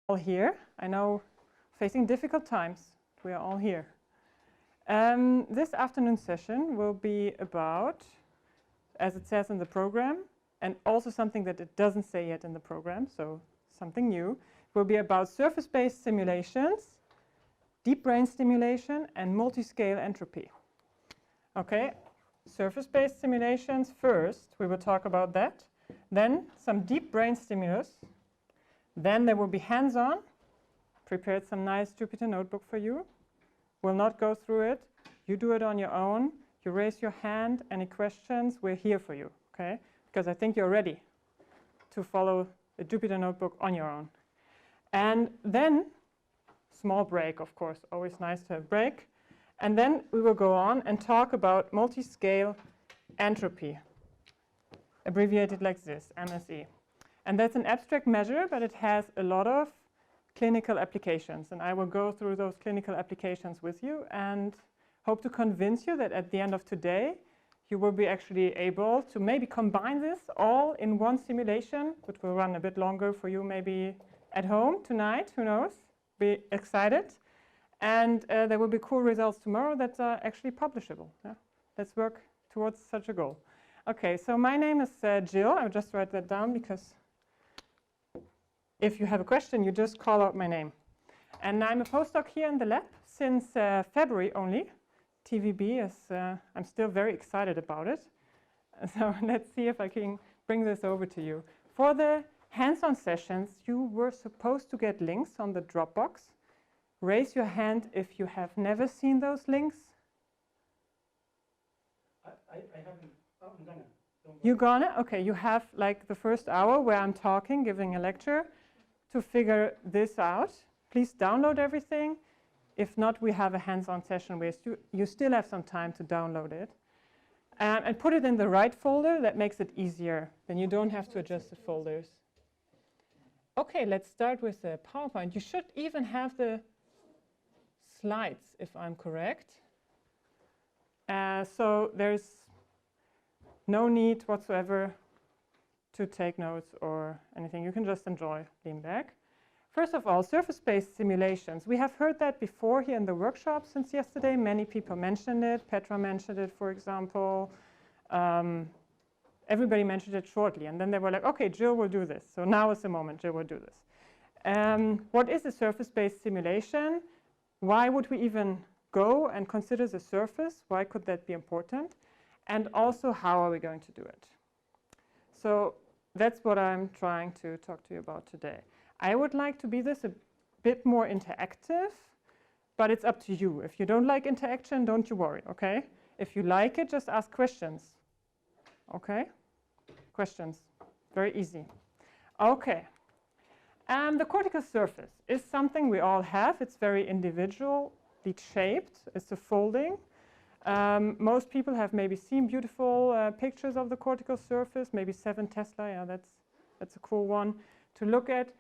all here. I know, facing difficult times, we are all here. This afternoon session will be about, as it says in the program, and also something that it doesn't say yet in the program, so something new, will be about surface-based simulations, deep brain stimulation, and multi-scale entropy. Okay, surface-based simulations first, we will talk about that. Then some deep brain stimulus. Then there will be hands-on. Prepared some nice Jupyter notebook for you. Will not go through it. You do it on your own. You raise your hand. Any questions? We're here for you, okay? Because I think you're ready to follow the Jupyter notebook on your own. And then, small break, of course, always nice to have break. And then we will go on and talk about multi-scale entropy, abbreviated like this, MSE. And that's an abstract measure, but it has a lot of clinical applications. And I will go through those clinical applications with you and hope to convince you that at the end of today, you will be actually able to maybe combine this all in one simulation, which will run a bit longer for you maybe at home tonight, who knows, be excited. And there will be cool results tomorrow that are actually publishable. Yeah? Let's work towards such a goal. Okay, so my name is Jill. I'll just write that down because if you have a question, you just call out my name. And I'm a postdoc here in the lab since February only. TVB is, I'm still very excited about it. So let's see if I can bring this over to you. For the hands-on sessions, you were supposed to get links on the Dropbox. Raise your hand if you have never seen those links. I haven't. Oh, I'm gonna. You're gonna? Okay, you have like the first hour where I'm talking, giving a lecture to figure this out. Please download everything. If not, we have a hands-on session where you still have some time to download it. And put it in the right folder. That makes it easier. Then you don't have to adjust the folders. Okay, let's start with the PowerPoint. You should even have the slides, if I'm correct. So there's no need whatsoever to take notes or anything. You can just enjoy, lean back. First of all, surface-based simulations. We have heard that before here in the workshop since yesterday. Many people mentioned it. Petra mentioned it, for example. Everybody mentioned it shortly. And then they were like, OK, Jill will do this. So now is the moment. Jill will do this. What is a surface-based simulation? Why would we even go and consider the surface? Why could that be important? And also, how are we going to do it? So that's what I'm trying to talk to you about today. I would like to be this a bit more interactive, but it's up to you. If you don't like interaction, don't you worry, okay? If you like it, just ask questions, okay? Questions, very easy. Okay, the cortical surface is something we all have. It's very individually shaped. It's a folding. Most people have maybe seen beautiful pictures of the cortical surface, maybe 7 Tesla, yeah, that's a cool one to look at.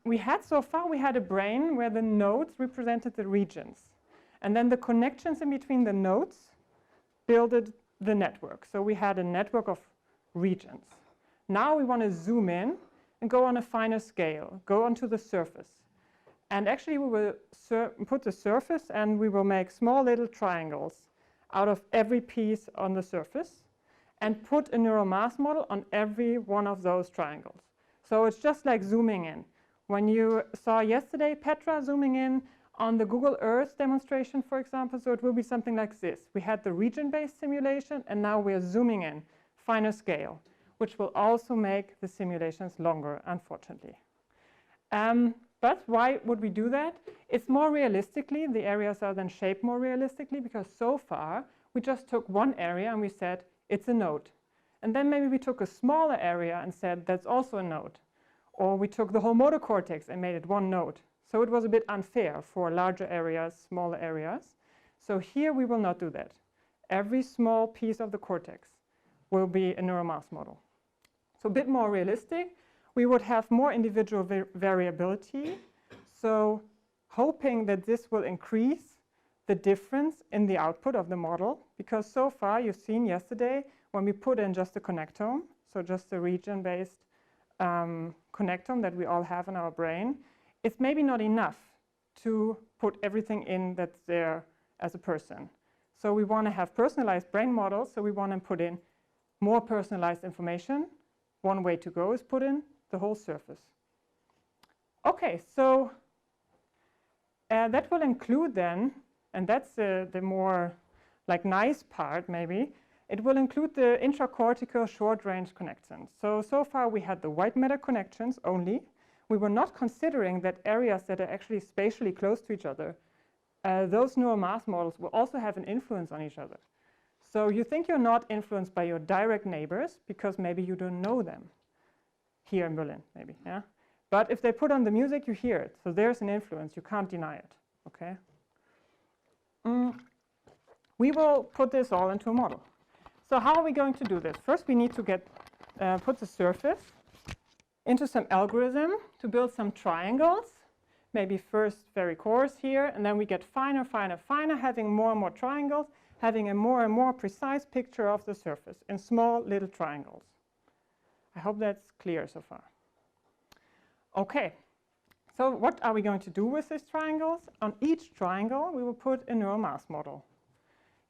We had a brain where the nodes represented the regions. And then the connections in between the nodes builded the network. So we had a network of regions. Now we want to zoom in and go on a finer scale, go onto the surface. And actually, we will put the surface and we will make small little triangles out of every piece on the surface and put a neural mass model on every one of those triangles. So it's just like zooming in. When you saw yesterday Petra zooming in on the Google Earth demonstration, for example, so it will be something like this. We had the region-based simulation, and now we're zooming in, finer scale, which will also make the simulations longer, unfortunately. But why would we do that? It's more realistically, the areas are then shaped more realistically, because so far we just took one area and we said it's a node. And then maybe we took a smaller area and said that's also a node. Or we took the whole motor cortex and made it one node. So it was a bit unfair for larger areas, smaller areas. So here we will not do that. Every small piece of the cortex will be a neural mass model. So a bit more realistic. We would have more individual variability. So hoping that this will increase the difference in the output of the model. Because so far, you've seen yesterday, when we put in just a connectome, so just a region-based connectome that we all have in our brain, it's maybe not enough to put everything in that's there as a person. So we want to have personalized brain models, so we want to put in more personalized information. One way to go is put in the whole surface. Okay, so that will include then, and that's the more like nice part maybe, it will include the intracortical short-range connections. So far we had the white matter connections only. We were not considering that areas that are actually spatially close to each other, those neural mass models will also have an influence on each other. So you think you're not influenced by your direct neighbors because maybe you don't know them here in Berlin, maybe, yeah? But if they put on the music, you hear it. So there's an influence. You can't deny it, okay? We will put this all into a model. So how are we going to do this? First, we need to put the surface into some algorithm to build some triangles. Maybe first very coarse here, and then we get finer, finer, finer, having more and more triangles, having a more and more precise picture of the surface in small little triangles. I hope that's clear so far. Okay, so what are we going to do with these triangles? On each triangle, we will put a neural mass model.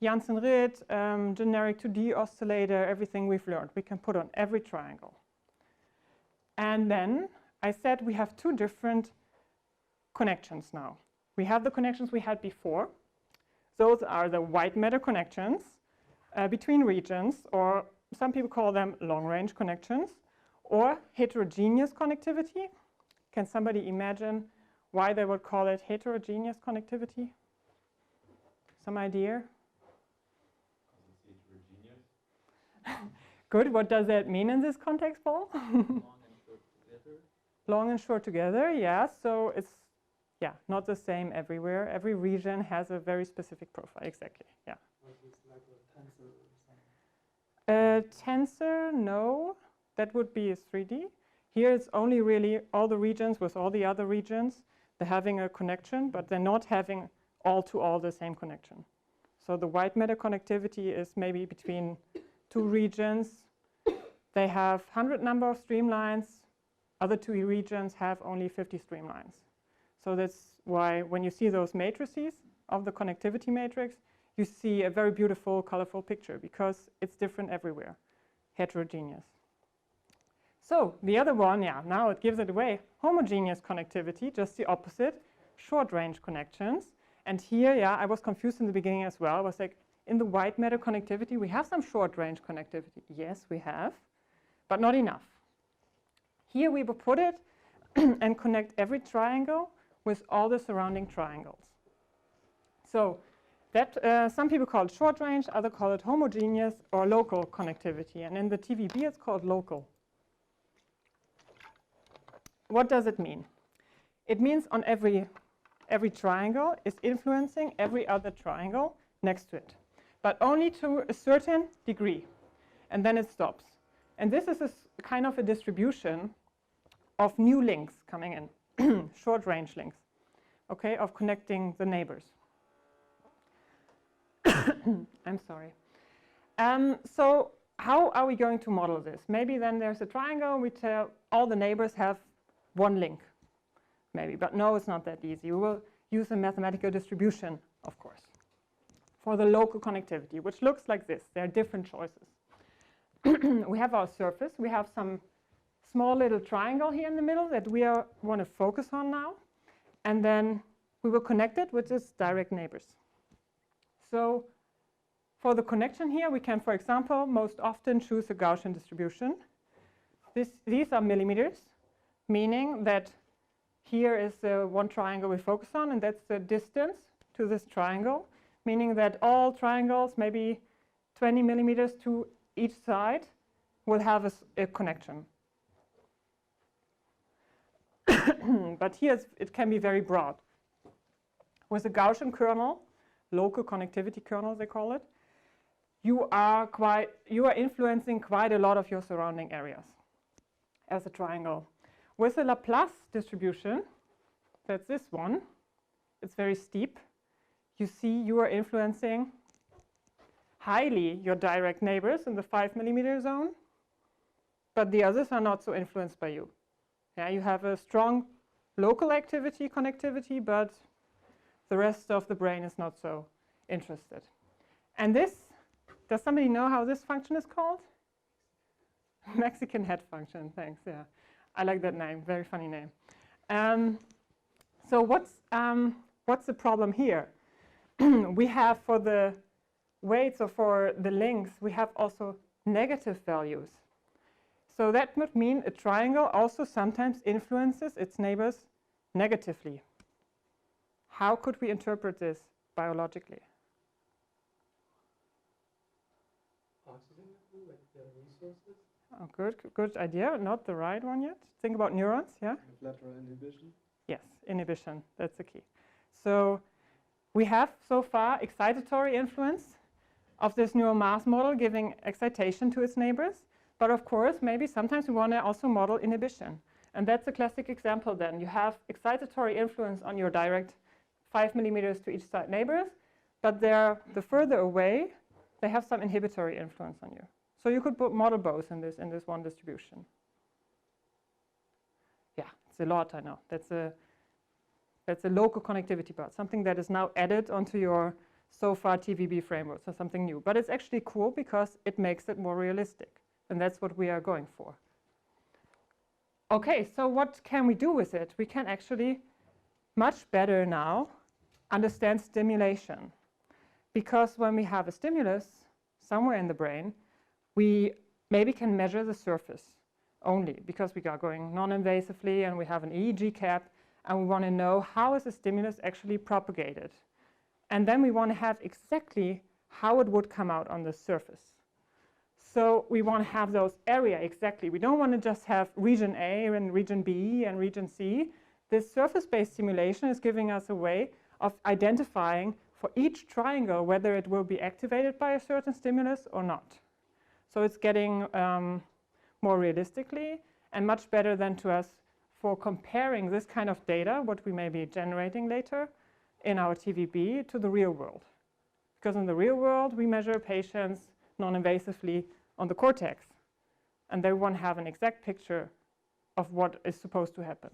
Janssen-Ritt, generic 2D oscillator, everything we've learned, we can put on every triangle. And then I said we have two different connections now. We have the connections we had before. Those are the white matter connections between regions, or some people call them long-range connections, or heterogeneous connectivity. Can somebody imagine why they would call it heterogeneous connectivity? Some idea? Good. What does that mean in this context, Paul? Long and short together. Long and short together, yeah. So it's not the same everywhere. Every region has a very specific profile. Exactly, yeah. What is like a tensor or something? Tensor, no. That would be a 3D. Here it's only really all the regions with all the other regions. They're having a connection, but they're not having all-to-all the same connection. So the white matter connectivity is maybe between two regions. They have 100 number of streamlines. Other two regions have only 50 streamlines. So that's why when you see those matrices of the connectivity matrix, you see a very beautiful, colorful picture because it's different everywhere, heterogeneous. So the other one, now it gives it away, homogeneous connectivity, just the opposite, short-range connections. And here, I was confused in the beginning as well. I was like, in the white matter connectivity, we have some short-range connectivity. Yes, we have, but not enough. Here we will put it and connect every triangle with all the surrounding triangles. So that some people call it short range, others call it homogeneous or local connectivity. And in the TVB, it's called local. What does it mean? It means on every triangle is influencing every other triangle next to it, but only to a certain degree, and then it stops. And this is kind of a distribution of new links coming in, short-range links, okay, of connecting the neighbors. I'm sorry. So how are we going to model this? Maybe then there's a triangle, we tell all the neighbors have one link, maybe, but no, it's not that easy. We will use a mathematical distribution, of course, for the local connectivity, which looks like this. There are different choices. We have our surface. We have some small little triangle here in the middle that we want to focus on now. And then we will connect it with its direct neighbors. So for the connection here, we can, for example, most often choose a Gaussian distribution. These are millimeters, meaning that here is the one triangle we focus on, and that's the distance to this triangle, meaning that all triangles, maybe 20 millimeters to each side, will have a connection. But here it can be very broad. With a Gaussian kernel, local connectivity kernel they call it, you are influencing quite a lot of your surrounding areas as a triangle. With a Laplace distribution, that's this one, it's very steep. You see you are influencing highly your direct neighbors in the 5 millimeter zone. but the others are not so influenced by you. Yeah, you have a strong local activity, connectivity, but the rest of the brain is not so interested. And this, does somebody know how this function is called? Mexican head function, thanks, yeah. I like that name, very funny name. So what's the problem here? We have for the weights or for the lengths, we have also negative values. So that would mean a triangle also sometimes influences its neighbors negatively. How could we interpret this biologically? Oxygen, like the resources. Oh, good idea. Not the right one yet. Think about neurons, yeah? Lateral inhibition. Yes, inhibition, that's the key. So we have so far excitatory influence of this neural mass model giving excitation to its neighbors. But of course, maybe sometimes we want to also model inhibition. And that's a classic example then. You have excitatory influence on your direct 5 millimeters to each side neighbors, but they're the further away, they have some inhibitory influence on you. So you could model both in this one distribution. Yeah, it's a lot, I know. That's a local connectivity part, something that is now added onto your so far TVB framework, so something new. But it's actually cool because it makes it more realistic, and that's what we are going for. Okay, so what can we do with it? We can actually much better now understand stimulation, because when we have a stimulus somewhere in the brain, we maybe can measure the surface only, because we are going non-invasively and we have an EEG cap, and we want to know how is the stimulus actually propagated. And then we want to have exactly how it would come out on the surface. So we want to have those area exactly. We don't want to just have region A and region B and region C. This surface-based simulation is giving us a way of identifying for each triangle whether it will be activated by a certain stimulus or not. So it's getting more realistically and much better than to us for comparing this kind of data, what we may be generating later in our TVB, to the real world. Because in the real world, we measure patients non-invasively on the cortex, and they want to have an exact picture of what is supposed to happen.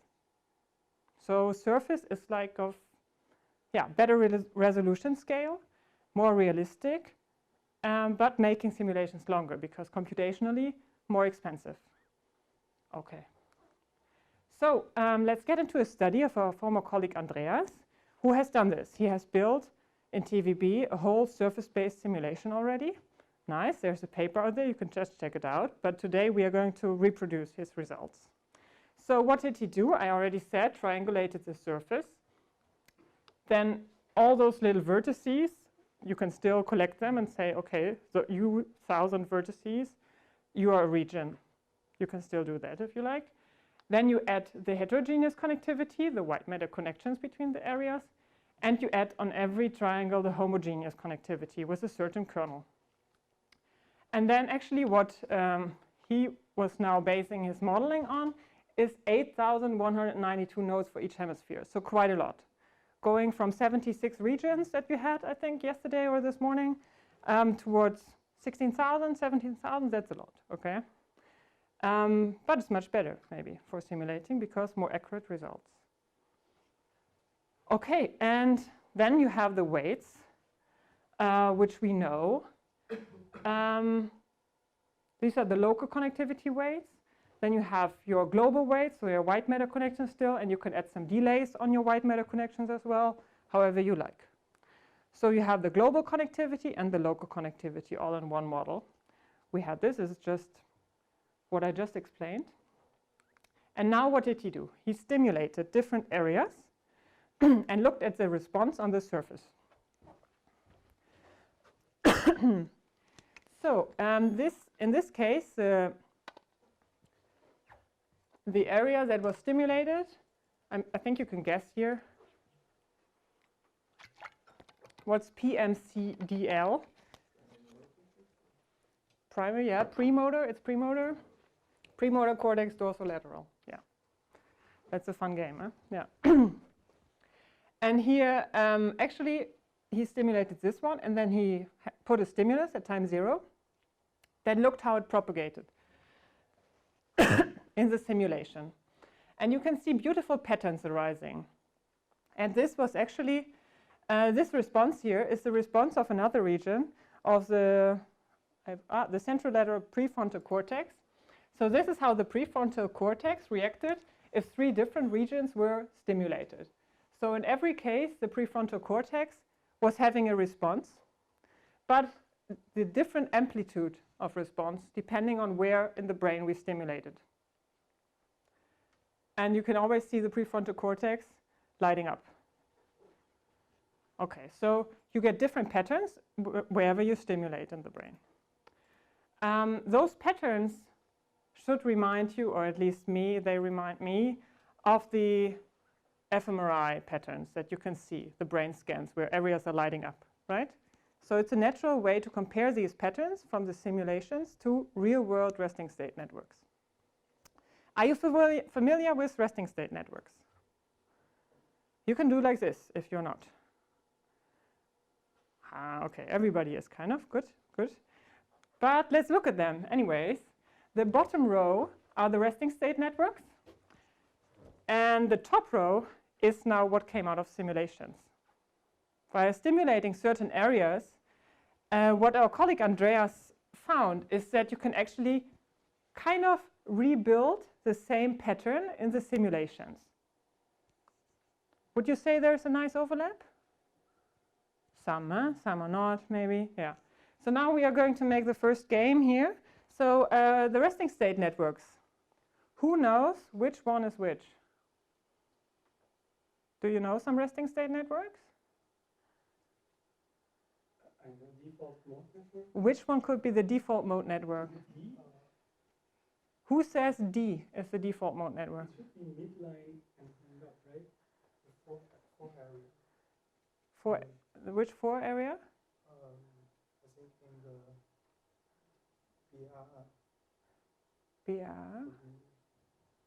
So surface is like of, yeah, better resolution scale, more realistic, but making simulations longer because computationally more expensive. Okay. So let's get into a study of our former colleague Andreas, who has done this. He has built in TVB a whole surface-based simulation already. Nice, there's a paper out there, you can just check it out. But today we are going to reproduce his results. So what did he do? I already said triangulated the surface. Then all those little vertices, you can still collect them and say, okay, so you 1,000 vertices, you are a region. You can still do that if you like. Then you add the heterogeneous connectivity, the white matter connections between the areas, and you add on every triangle the homogeneous connectivity with a certain kernel. And then actually what he was now basing his modeling on is 8,192 nodes for each hemisphere, so quite a lot. Going from 76 regions that we had, I think, yesterday or this morning, towards 16,000, 17,000, that's a lot, okay? But it's much better, maybe, for simulating because more accurate results. Okay, and then you have the weights, which we know. These are the local connectivity weights. Then you have your global weights, so your white matter connections still, and you can add some delays on your white matter connections as well, however you like. So you have the global connectivity and the local connectivity all in one model. We have this is just what I just explained. And now what did he do? He stimulated different areas and looked at the response on the surface. So in this case, the area that was stimulated, I think you can guess here. What's PMCDL? Primary, yeah, premotor, it's premotor. Premotor cortex dorsolateral, yeah. That's a fun game, huh? Yeah. And here, actually, he stimulated this one, and then he put a stimulus at time 0 that looked how it propagated. in the simulation. And you can see beautiful patterns arising. And this was actually, this response here is the response of another region of the centrolateral prefrontal cortex. So this is how the prefrontal cortex reacted if 3 different regions were stimulated. So in every case, the prefrontal cortex was having a response, but the different amplitude of response depending on where in the brain we stimulated. And you can always see the prefrontal cortex lighting up. Okay, so you get different patterns wherever you stimulate in the brain. Those patterns should remind you, or at least me, they remind me of the fMRI patterns that you can see, the brain scans where areas are lighting up, right? So it's a natural way to compare these patterns from the simulations to real-world resting state networks. Are you familiar with resting state networks? You can do like this if you're not. Okay, everybody is kind of good, good. But let's look at them anyways. The bottom row are the resting state networks. And the top row is now what came out of simulations. By stimulating certain areas, what our colleague Andreas found is that you can actually kind of rebuild the same pattern in the simulations. Would you say there's a nice overlap? Some are not, maybe, yeah. So now we are going to make the first game here. So the resting state networks. Who knows which one is which? Do you know some resting state networks? Default mode network. Which one could be the default mode network? D? Who says D is the default mode network? It should be midline and hang up, right? The four area. Which 4 area? I think in the BR. BR.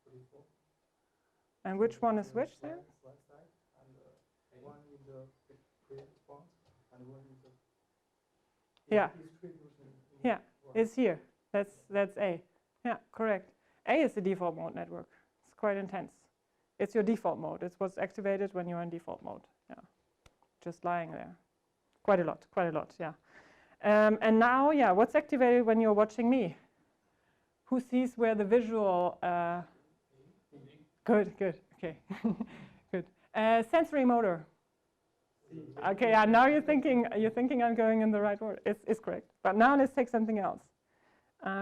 44. And which one is which then? Slide side, and one in the pre-response, and one in the. Yeah. Yeah, it's here. That's A. Yeah, correct. A is the default mode network. It's quite intense. It's your default mode. It's what's activated when you're in default mode. Yeah, just lying there. Quite a lot, yeah. And now, yeah, what's activated when you're watching me? Who sees where the visual... Good, okay, good. Sensory motor. Okay, yeah, now you're thinking I'm going in the right order. It's correct. But now let's take something else.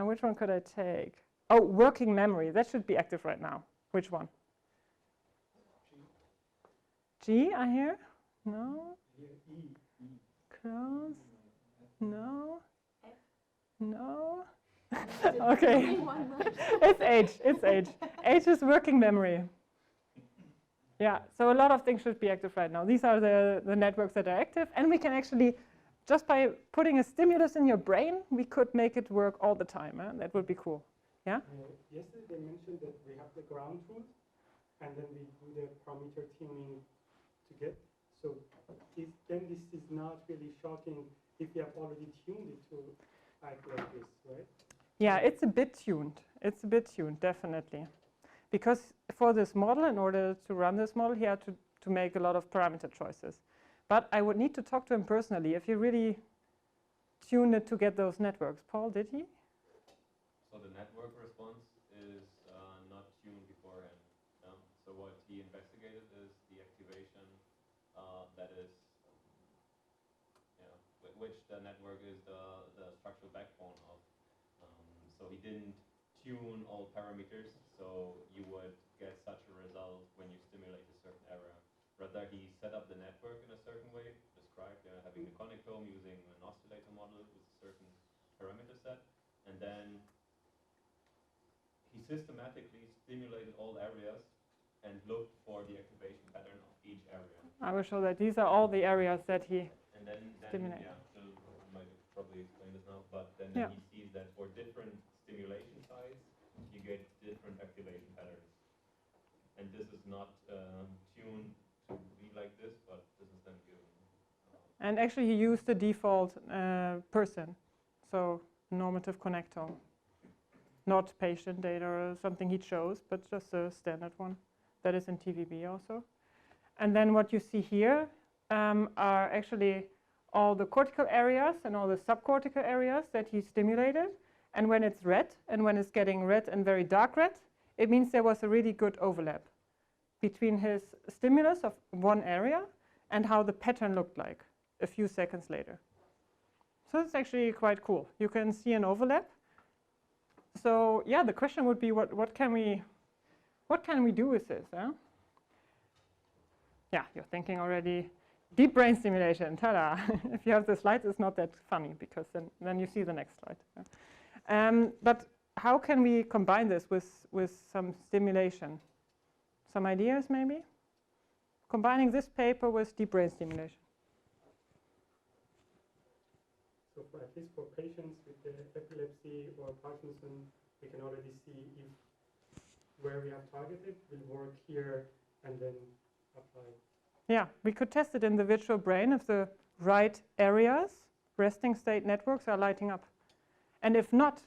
Which one could I take? Oh, working memory. That should be active right now. Which one? G, I hear? No? Close? No? No? Okay. It's H. H is working memory. Yeah, so a lot of things should be active right now. These are the networks that are active, and we can actually, just by putting a stimulus in your brain, we could make it work all the time. That would be cool. Yeah? Yesterday they mentioned that we have the ground truth, and then we do the parameter tuning to get. So then this is not really shocking if you have already tuned it to act like this, right? Yeah, it's a bit tuned. It's a bit tuned, definitely. Because for this model, in order to run this model, he had to make a lot of parameter choices. But I would need to talk to him personally if he really tuned it to get those networks. Paul, did he? So the network response is not tuned beforehand. So what he investigated is the activation that is, which the network is the structural backbone of. So he didn't tune all parameters, so you would get such a result when you stimulate a certain area. Rather, he set up the network in a certain way, described having a connectome using an oscillator model with a certain parameter set, and then he systematically stimulated all areas and looked for the activation pattern of each area. I will show that these are all the areas that he stimulated. Yeah, Jill might probably explain this now, but then Yeah. he sees that for different stimulation size, you get different activation patterns. And this is not tuned to be like this, but this is then given. And actually he used the default person, so normative connectome. not patient data or something he chose, but just a standard one that is in TVB also. And then what you see here are actually all the cortical areas and all the subcortical areas that he stimulated. And when it's red, and when it's getting red and very dark red, it means there was a really good overlap between his stimulus of one area and how the pattern looked like a few seconds later. So it's actually quite cool. You can see an overlap. So yeah, the question would be, what can we do with this? Huh? Yeah, you're thinking already, deep brain stimulation, ta-da. If you have the slides, it's not that funny, because then you see the next slide. But how can we combine this with some stimulation? Some ideas, maybe? Combining this paper with deep brain stimulation. So for, at least for patients with the epilepsy or Parkinson, we can already see if where we have targeted will work here and then apply. Yeah, we could test it in the virtual brain if the right areas, resting state networks, are lighting up. And if not,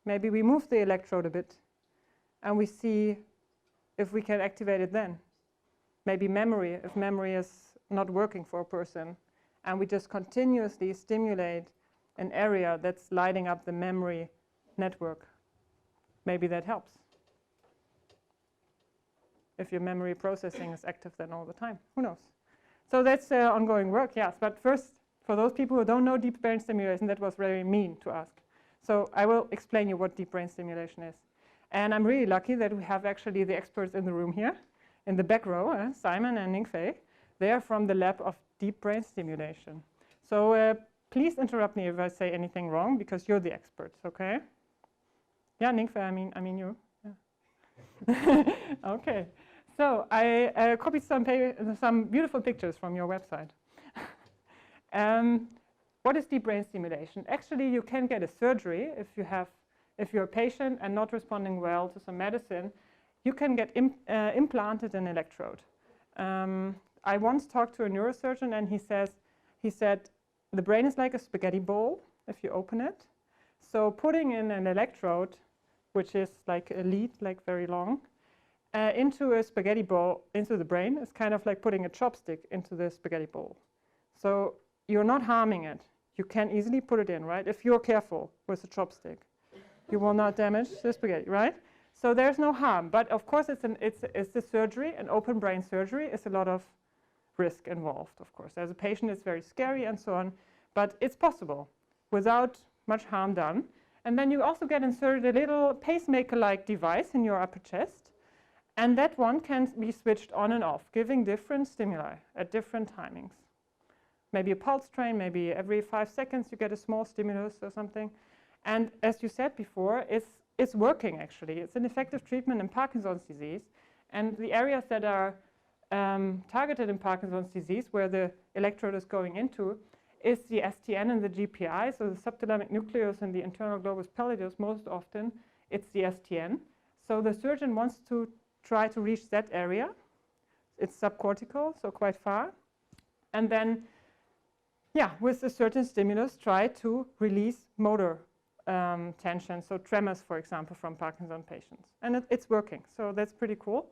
maybe we move the electrode a bit and we see if we can activate it then. Maybe memory, if memory is not working for a person, and we just continuously stimulate an area that's lighting up the memory network. Maybe that helps. If your memory processing is active then all the time, who knows? So that's ongoing work, yes. But first, for those people who don't know deep brain stimulation, that was very mean to ask. So I will explain you what deep brain stimulation is. And I'm really lucky that we have actually the experts in the room here. In the back row, Simon and Ningfei, they are from the lab of deep brain stimulation. So please interrupt me if I say anything wrong, because you're the experts, okay? Yeah, Ningfei, I mean you. Yeah. Okay. So I copied some beautiful pictures from your website. What is deep brain stimulation? Actually, you can get a surgery if you're a patient and not responding well to some medicine. You can get implanted an electrode. I once talked to a neurosurgeon, and he said the brain is like a spaghetti bowl if you open it. So putting in an electrode, which is like a lead, like very long, into a spaghetti bowl, into the brain, is kind of like putting a chopstick into the spaghetti bowl. So you're not harming it. You can easily put it in, right? If you're careful with the chopstick, you will not damage the spaghetti, right? So there's no harm. But of course, it's a surgery, an open brain surgery is a lot of risk involved, of course. As a patient, it's very scary and so on. But it's possible without much harm done. And then you also get inserted a little pacemaker-like device in your upper chest. And that one can be switched on and off, giving different stimuli at different timings. Maybe a pulse train, maybe every 5 seconds you get a small stimulus or something. And as you said before, it's working actually. It's an effective treatment in Parkinson's disease. And the areas that are targeted in Parkinson's disease, where the electrode is going into, is the STN and the GPI, so the subthalamic nucleus and the internal globus pallidus. Most often it's the STN. So the surgeon wants to try to reach that area. It's subcortical, so quite far. And then, yeah, with a certain stimulus, try to release motor tension, so tremors, for example, from Parkinson patients. And it's working, so that's pretty cool.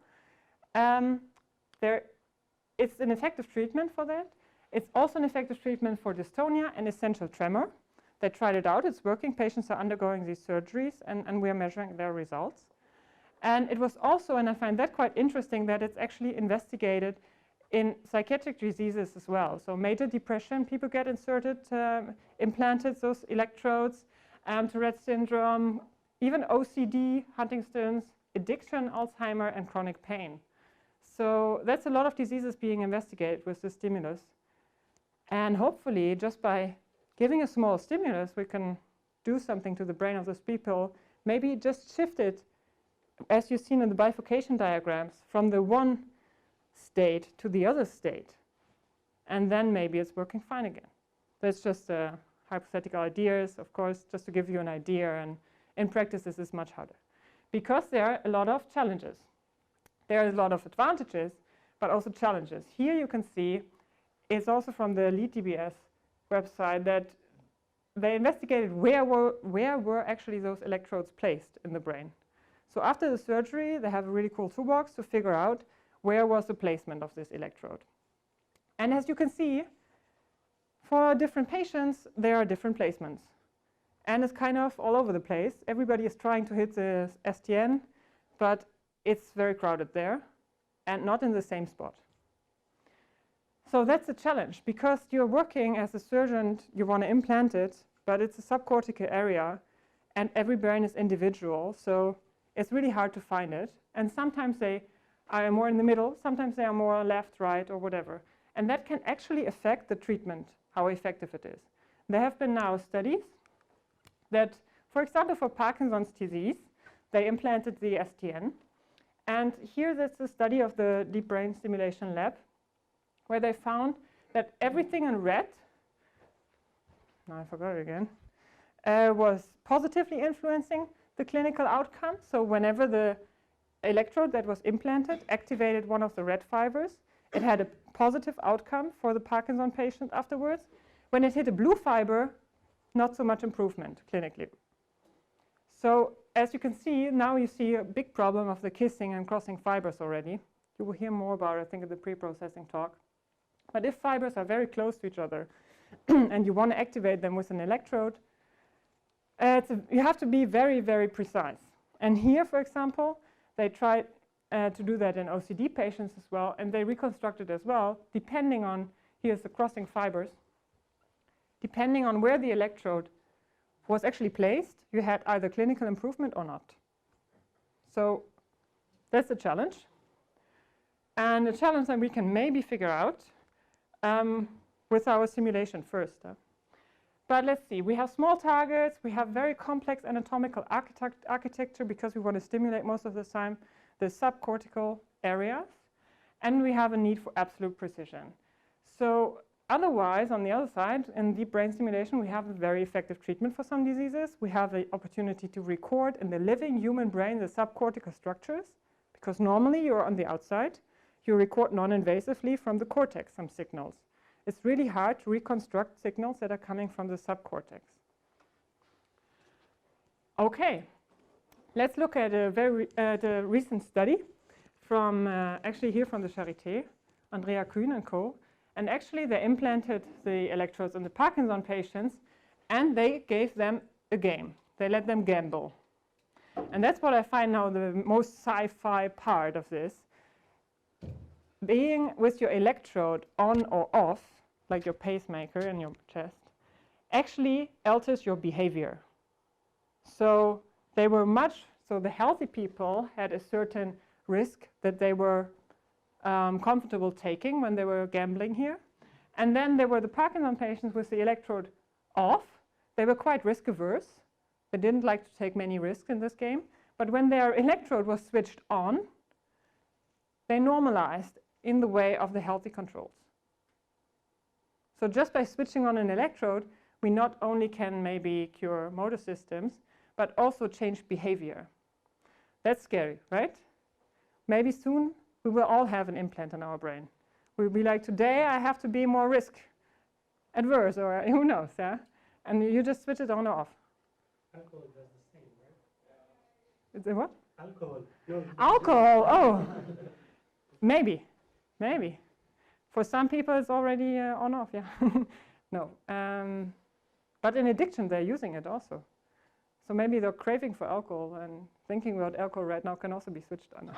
It's an effective treatment for that. It's also an effective treatment for dystonia and essential tremor. They tried it out. It's working. Patients are undergoing these surgeries, and we are measuring their results. And it was also, and I find that quite interesting, that it's actually investigated in psychiatric diseases as well. So major depression, people get inserted, implanted those electrodes, Tourette syndrome, even OCD, Huntington's, addiction, Alzheimer, and chronic pain. So that's a lot of diseases being investigated with the stimulus. And hopefully, just by giving a small stimulus, we can do something to the brain of those people, maybe just shift it, as you've seen in the bifurcation diagrams, from the one state to the other state. And then maybe it's working fine again. That's just hypothetical ideas, of course, just to give you an idea. And in practice, this is much harder, because there are a lot of challenges. There are a lot of advantages, but also challenges. Here you can see, it's also from the LeadDBS website, that they investigated where were actually those electrodes placed in the brain. So after the surgery, they have a really cool toolbox to figure out where was the placement of this electrode. And as you can see, for different patients, there are different placements. And it's kind of all over the place. Everybody is trying to hit the STN, but it's very crowded there and not in the same spot. So that's a challenge, because you're working as a surgeon, you want to implant it, but it's a subcortical area, and every brain is individual, so it's really hard to find it. And sometimes they are more in the middle, sometimes they are more left, right, or whatever. And that can actually affect the treatment, how effective it is. There have been now studies that, for example, for Parkinson's disease, they implanted the STN. And here that's a study of the Deep Brain Stimulation Lab, where they found that everything in red, now I forgot it again, was positively influencing the clinical outcome. So whenever the electrode that was implanted activated one of the red fibers, it had a positive outcome for the Parkinson patient afterwards. When it hit a blue fiber, not so much improvement clinically. So as you can see, now you see a big problem of the kissing and crossing fibers already. You will hear more about it, I think, in the pre-processing talk. But if fibers are very close to each other and you want to activate them with an electrode, you have to be very, very precise. And here, for example, they tried to do that in OCD patients as well, and they reconstructed as well, depending on, here's the crossing fibers, depending on where the electrode was actually placed, you had either clinical improvement or not. So that's a challenge. And a challenge that we can maybe figure out with our simulation first. But let's see, we have small targets, we have very complex anatomical architecture because we want to stimulate most of the time the subcortical areas, and we have a need for absolute precision. So otherwise, on the other side, in deep brain stimulation, we have a very effective treatment for some diseases. We have the opportunity to record in the living human brain the subcortical structures, because normally you're on the outside. You record non-invasively from the cortex some signals. It's really hard to reconstruct signals that are coming from the subcortex. Okay, let's look at a recent study from actually here from the Charité, Andrea Kuhn and co. And actually they implanted the electrodes in the Parkinson patients, and they gave them a game. They let them gamble. And that's what I find now the most sci-fi part of this. Being with your electrode on or off, like your pacemaker in your chest, actually alters your behavior. So they were so the healthy people had a certain risk that they were comfortable taking when they were gambling here. And then there were the Parkinson patients with the electrode off. They were quite risk averse. They didn't like to take many risks in this game. But when their electrode was switched on, they normalized in the way of the healthy controls. So just by switching on an electrode, we not only can maybe cure motor systems, but also change behavior. That's scary, right? Maybe soon we will all have an implant in our brain. We'll be like, today I have to be more risk adverse, or who knows, yeah? And you just switch it on or off. Alcohol does the same, right? Is it what? Alcohol. No, alcohol, oh. Maybe. For some people it's already on off, yeah. No. But in addiction they're using it also. So maybe they're craving for alcohol, and thinking about alcohol right now can also be switched on.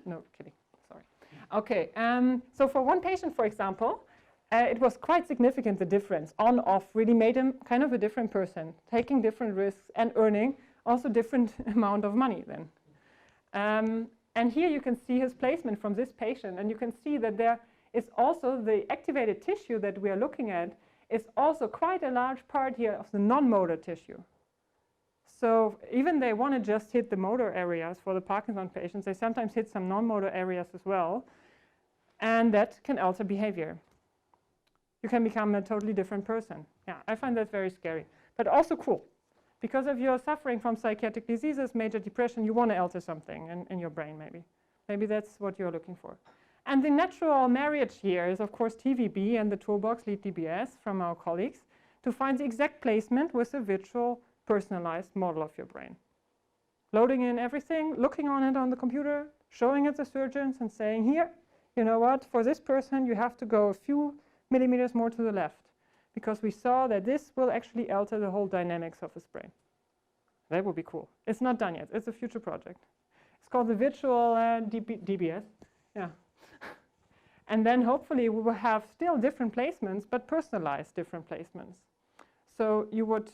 No, kidding, sorry. Okay, so for one patient, for example, it was quite significant, the difference. On-off really made him kind of a different person, taking different risks and earning also different amount of money then. And here you can see his placement from this patient, and you can see that there is also the activated tissue that we are looking at is also quite a large part here of the non-motor tissue. So even they want to just hit the motor areas for the Parkinson patients, they sometimes hit some non-motor areas as well, and that can alter behavior. You can become a totally different person. Yeah, I find that very scary, but also cool. Because if you're suffering from psychiatric diseases, major depression, you want to alter something in your brain maybe. Maybe that's what you're looking for. And the natural marriage here is, of course, TVB and the toolbox, Lead DBS, from our colleagues, to find the exact placement with a virtual personalized model of your brain. Loading in everything, looking on it on the computer, showing it to surgeons and saying, here, you know what, for this person you have to go a few millimeters more to the left, because we saw that this will actually alter the whole dynamics of his brain. That would be cool. It's not done yet. It's a future project. It's called the virtual DBS. Yeah. And then hopefully we will have still different placements, but personalized different placements. So you would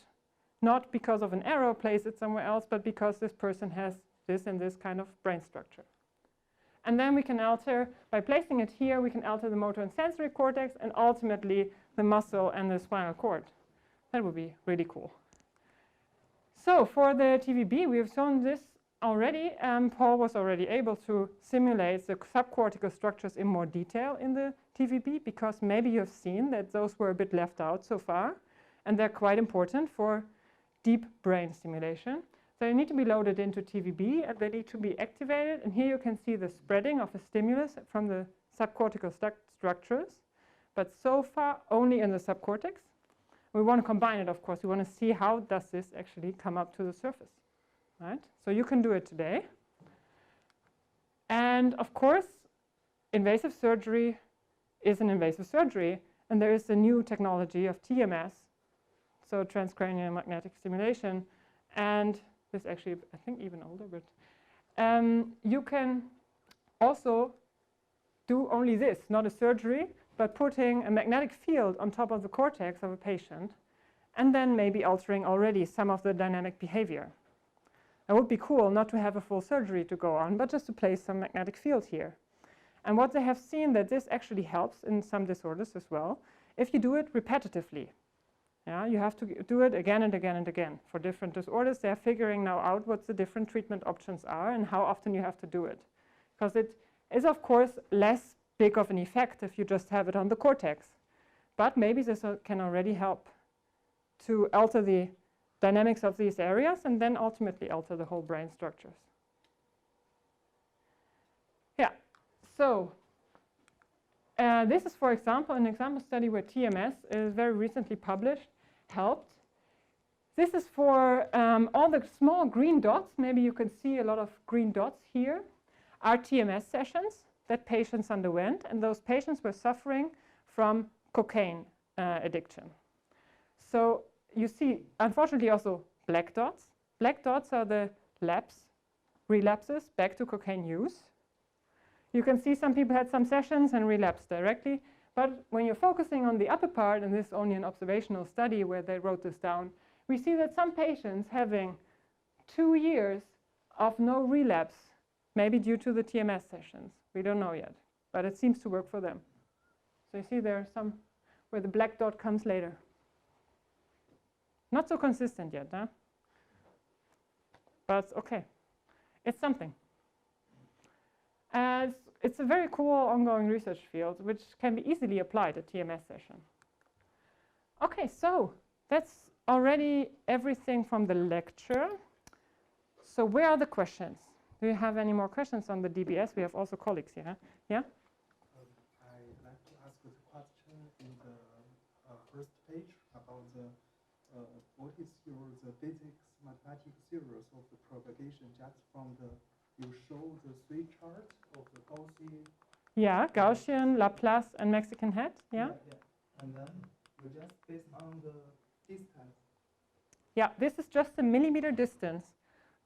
not, because of an error, place it somewhere else, but because this person has this and this kind of brain structure. And then we can alter, by placing it here, we can alter the motor and sensory cortex and ultimately the muscle and the spinal cord. That would be really cool. So for the TVB, we have shown this already. Paul was already able to simulate the subcortical structures in more detail in the TVB, because maybe you've seen that those were a bit left out so far, and they're quite important for deep brain stimulation. So they need to be loaded into TVB, and they need to be activated. And here you can see the spreading of a stimulus from the subcortical structures, but so far only in the subcortex. We want to combine it, of course. We want to see how does this actually come up to the surface. Right? So you can do it today. And of course, invasive surgery is an invasive surgery. And there is a new technology of TMS, so transcranial magnetic stimulation. And this actually, I think, even older, but you can also do only this, not a surgery, but putting a magnetic field on top of the cortex of a patient, and then maybe altering already some of the dynamic behavior. It would be cool not to have a full surgery to go on, but just to place some magnetic field here. And what they have seen that this actually helps in some disorders as well, if you do it repetitively. Yeah, you have to do it again and again and again. For different disorders, they're figuring now out what the different treatment options are and how often you have to do it. Because it is, of course, less big of an effect if you just have it on the cortex. But maybe this can already help to alter the dynamics of these areas and then ultimately alter the whole brain structures. Yeah, so this is, for example, an example study where TMS is very recently published, helped. This is for all the small green dots. Maybe you can see a lot of green dots here, are TMS sessions that patients underwent, and those patients were suffering from cocaine addiction. So you see, unfortunately, also black dots. Black dots are the relapses back to cocaine use. You can see some people had some sessions and relapsed directly. But when you're focusing on the upper part, and this is only an observational study where they wrote this down, we see that some patients having 2 years of no relapse, maybe due to the TMS sessions. We don't know yet, but it seems to work for them. So you see there are some where the black dot comes later. Not so consistent yet, huh? But okay, it's something. It's a very cool ongoing research field which can be easily applied at TMS session. Okay, so that's already everything from the lecture. So where are the questions? Do you have any more questions on the DBS? We have also colleagues here. Yeah? I'd like to ask the question in the first page about the what is the basic mathematical series of the propagation just from the, you show the 3 charts of the Gaussian. Yeah, Gaussian, Laplace, and Mexican head. Yeah? And then you just based on the distance. Yeah, this is just a millimeter distance.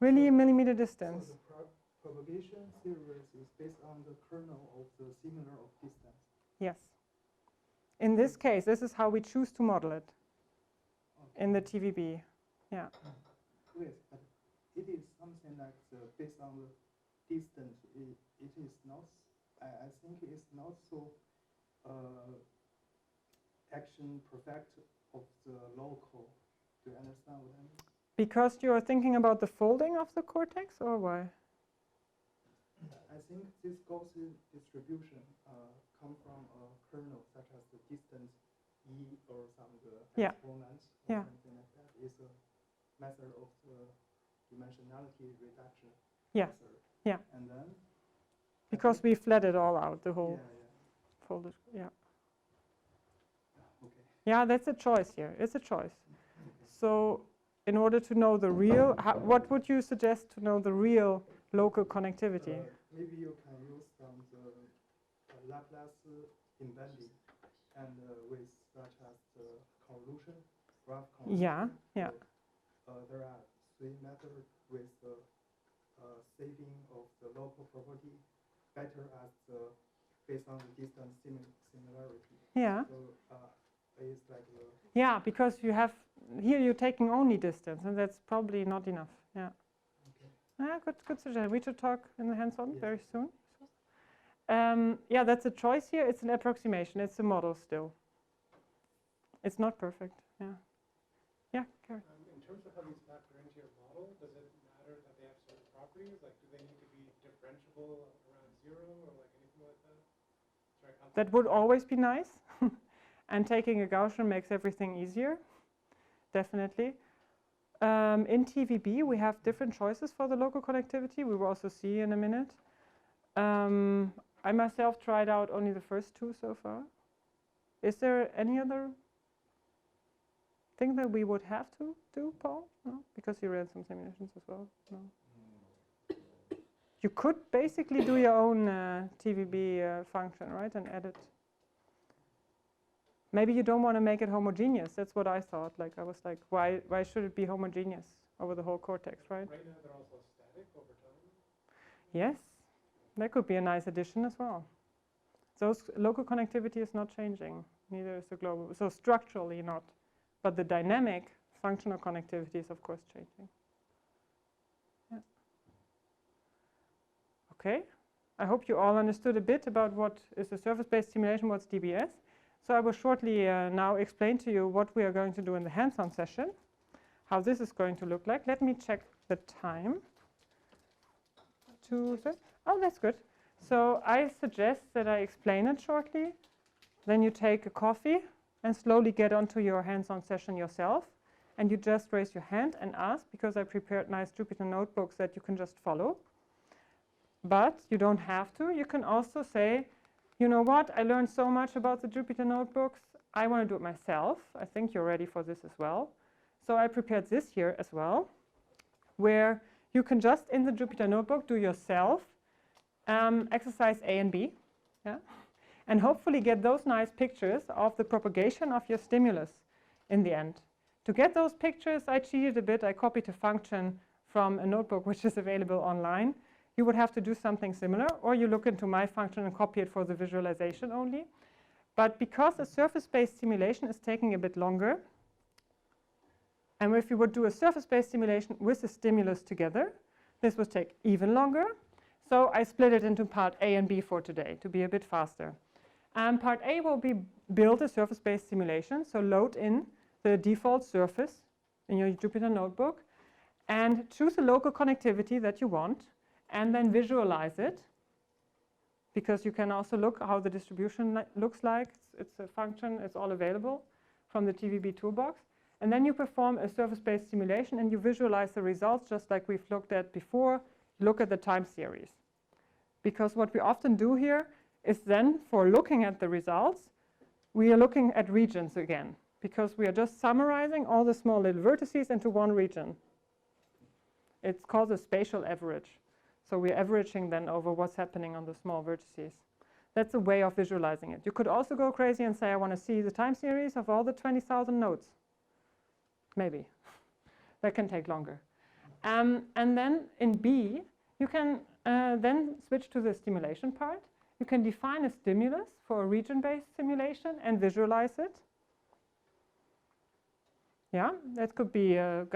Really, a millimeter distance. So the propagation series is based on the kernel of the similar of distance. Yes. In this case, this is how we choose to model it in the TVB. Yeah. Yes, but it is something like based on the distance. It is not. I think it's not so action perfect of the local. Do you understand what I mean? Because you are thinking about the folding of the cortex, or why? I think this Gaussian distribution come from a kernel such as the distance E or some exponent or something like that. Is a method of the dimensionality reduction method. Yeah. And then because we flat it all out, the whole folded. Yeah. Okay. Yeah, that's a choice here. It's a choice. So in order to know the real, what would you suggest to know the real local connectivity? Maybe you can use some Laplace embedding and with such as the convolution, graph convolution. Yeah, yeah. There are 3 methods with saving of the local property better as based on the distance similarity. Yeah. So it's like yeah, because you have here you're taking only distance, and that's probably not enough. Yeah. okay. Good suggestion. We should talk in the hands-on Yes. very soon. Yeah, that's a choice here. It's an approximation. It's a model still. It's not perfect. Yeah. Yeah, Gary. In terms of how these factor into your model, does it matter that they have certain properties? Like, do they need to be differentiable around 0 or like anything like that? Sorry, That would always be nice. And taking a Gaussian makes everything easier. Definitely. In TVB, we have different choices for the local connectivity. We will also see in a minute. I myself tried out only the first 2 so far. Is there any other thing that we would have to do, Paul? No? Because you ran some simulations as well? No. You could basically do your own TVB function, right, and edit. Maybe you don't want to make it homogeneous. That's what I thought. Like I was like, why should it be homogeneous over the whole cortex, right? Right now they're also static over time. Yes, that could be a nice addition as well. So local connectivity is not changing, neither is the global. So structurally not, but the dynamic functional connectivity is of course changing. Yeah. Okay, I hope you all understood a bit about what is a surface-based simulation, what's DBS. So I will shortly now explain to you what we are going to do in the hands-on session, how this is going to look like. Let me check the time. Oh, that's good. So I suggest that I explain it shortly. Then you take a coffee and slowly get onto your hands-on session yourself. And you just raise your hand and ask, because I prepared nice Jupyter notebooks that you can just follow. But you don't have to. You can also say, you know what, I learned so much about the Jupyter notebooks. I want to do it myself. I think you're ready for this as well. So I prepared this here as well, where you can just in the Jupyter notebook do yourself exercise A and B, yeah? And hopefully get those nice pictures of the propagation of your stimulus in the end. To get those pictures, I cheated a bit. I copied a function from a notebook which is available online. You would have to do something similar, or you look into my function and copy it for the visualization only. But because a surface-based simulation is taking a bit longer, and if you would do a surface-based simulation with a stimulus together, this would take even longer. So I split it into part A and B for today to be a bit faster. Part A will be build a surface-based simulation, so load in the default surface in your Jupyter notebook and choose a local connectivity that you want, and then visualize it, because you can also look how the distribution looks like. It's a function, it's all available from the TVB toolbox. And then you perform a surface-based simulation and you visualize the results just like we've looked at before. Look at the time series. Because what we often do here is then, for looking at the results, we are looking at regions again, because we are just summarizing all the small little vertices into one region. It's called a spatial average. So we're averaging then over what's happening on the small vertices. That's a way of visualizing it. You could also go crazy and say, I want to see the time series of all the 20,000 nodes. Maybe. That can take longer. And then in B, you can then switch to the stimulation part. You can define a stimulus for a region-based simulation and visualize it. Yeah, that could be a